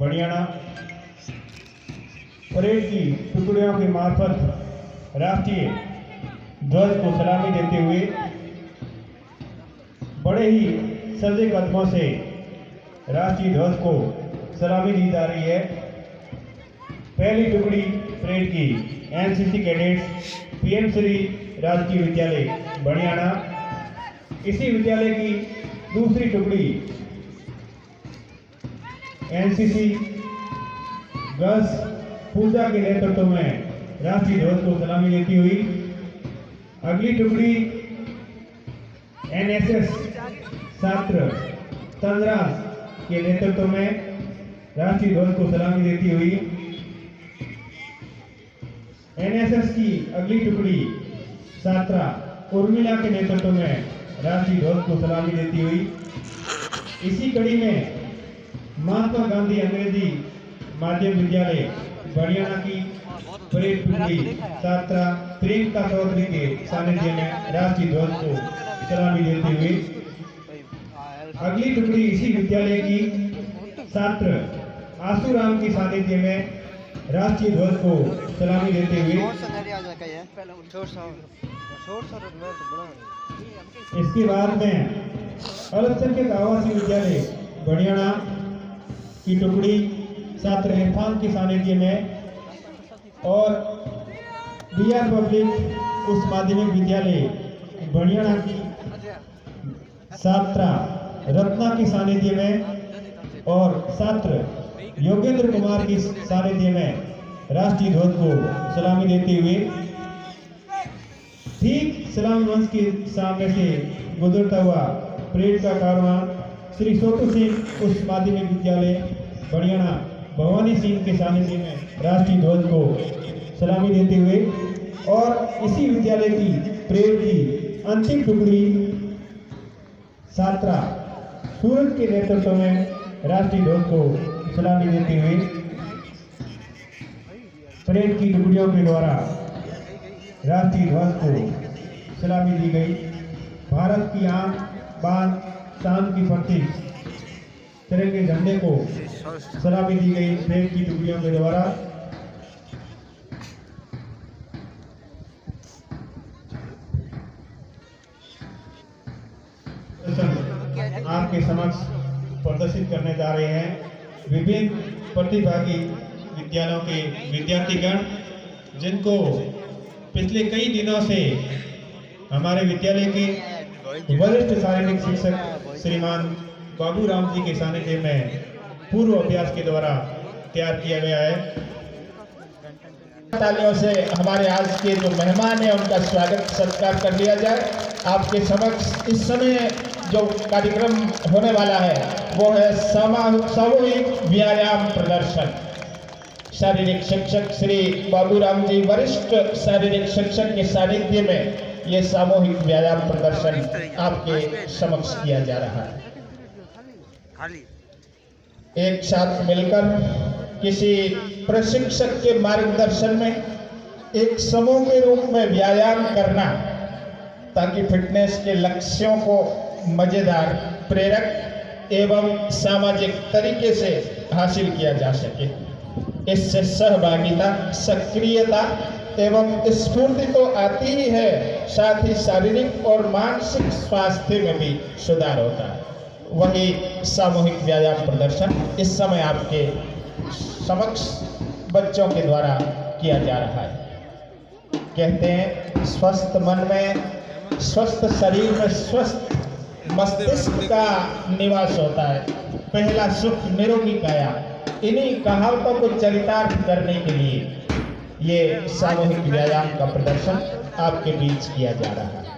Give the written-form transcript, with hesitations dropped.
Badiyana parade की टुकड़ियों के मार्फत राष्ट्रीय ध्वज को सलामी देते हुए बड़े ही सजे कदमों से राष्ट्रीय ध्वज को सलामी दी जा रही है। पहली टुकड़ी परेड की एनसीसी कैडेट्स पीएम श्री राजकीय विद्यालय बड़ियाना, इसी विद्यालय की दूसरी टुकड़ी एनसीसी गर्ल्स पूजा के नेतृत्व में राष्ट्रीय ध्वज को सलामी देती हुई, अगली टुकड़ी एनएसएस छात्र तंद्रास के नेतृत्व में राष्ट्रीय ध्वज को सलामी देती हुई, एनएसएस की अगली टुकड़ी छात्रा उर्मिला के नेतृत्व में राष्ट्रीय ध्वज को सलामी देती हुई, इसी कड़ी में महात्मा गांधी अंग्रेजी माध्यम विद्यालय बड़ियाना की परेड टुकड़ी छात्रा प्रियंका चौधरी के सानिध्य में राष्ट्रीय ध्वज को सलामी देते हुए, अगली टुकड़ी इसी विद्यालय की छात्र आसूराम की सानिध्य में राष्ट्रीय ध्वज को सलामी देते हुए, इसके बाद में अल्पसंख्यक आवासीय विद्यालय बड़ियाना की टुकड़ी छात्र इरफान के सानिध्य में और बीआर पब्लिक उच्च माध्यमिक विद्यालय बड़ियाना की छात्रा रत्ना की सानिध्य में और छात्र योगेंद्र कुमार की सानिध्य में राष्ट्रीय ध्वज को सलामी देते हुए, ठीक सलामी मंच के सामने से गुजरता हुआ परेड का कारवां श्री छोटू सिंह उच्च माध्यमिक विद्यालय बड़ियाना भवानी सिंह के सानिध्य में राष्ट्रीय ध्वज को सलामी देते हुए और इसी विद्यालय की परेड की अंतिम टुकड़ी छात्रा सूरज के नेतृत्व में राष्ट्रीय ध्वज को सलामी देते हुए परेड की टुकड़ियों के द्वारा राष्ट्रीय ध्वज को सलामी दी गई। भारत की आन बान शान की प्रतीक तिरंगे झंडे को सलामी दी गई परेड की टुकड़ियों के द्वारा। आपके समक्ष प्रदर्शित करने जा रहे हैं विभिन्न प्रतिभागी विद्यालयों के विद्यार्थीगण, जिनको पिछले कई दिनों से हमारे विद्यालय के वरिष्ठ शारीरिक शिक्षक श्रीमान बाबू राम जी के सानिध्य में पूर्व अभ्यास के द्वारा तैयार किया गया है। तालियों से हमारे आज के जो मेहमान हैं उनका स्वागत सत्कार कर लिया जाए। आपके समक्ष इस समय जो कार्यक्रम होने वाला है वो है सामूहिक व्यायाम प्रदर्शन। शारीरिक शिक्षक श्री बाबू राम जी वरिष्ठ शारीरिक शिक्षक के सानिध्य में ये सामूहिक व्यायाम प्रदर्शन आपके समक्ष किया जा रहा है। एक साथ मिलकर किसी प्रशिक्षक के मार्गदर्शन में एक समूह के रूप में व्यायाम करना, ताकि फिटनेस के लक्ष्यों को मजेदार, प्रेरक एवं सामाजिक तरीके से हासिल किया जा सके। इससे सहभागिता, सक्रियता एवं स्फूर्ति तो आती ही है, साथ ही शारीरिक और मानसिक स्वास्थ्य में भी सुधार होता है। वही सामूहिक व्यायाम प्रदर्शन इस समय आपके समक्ष बच्चों के द्वारा किया जा रहा है। कहते हैं स्वस्थ मन में, स्वस्थ शरीर में स्वस्थ मस्तिष्क का निवास होता है। पहला सुख निरोगी काया। इन्हीं कहावतों को चरितार्थ करने के लिए ये सामूहिक व्यायाम का प्रदर्शन आपके बीच किया जा रहा है।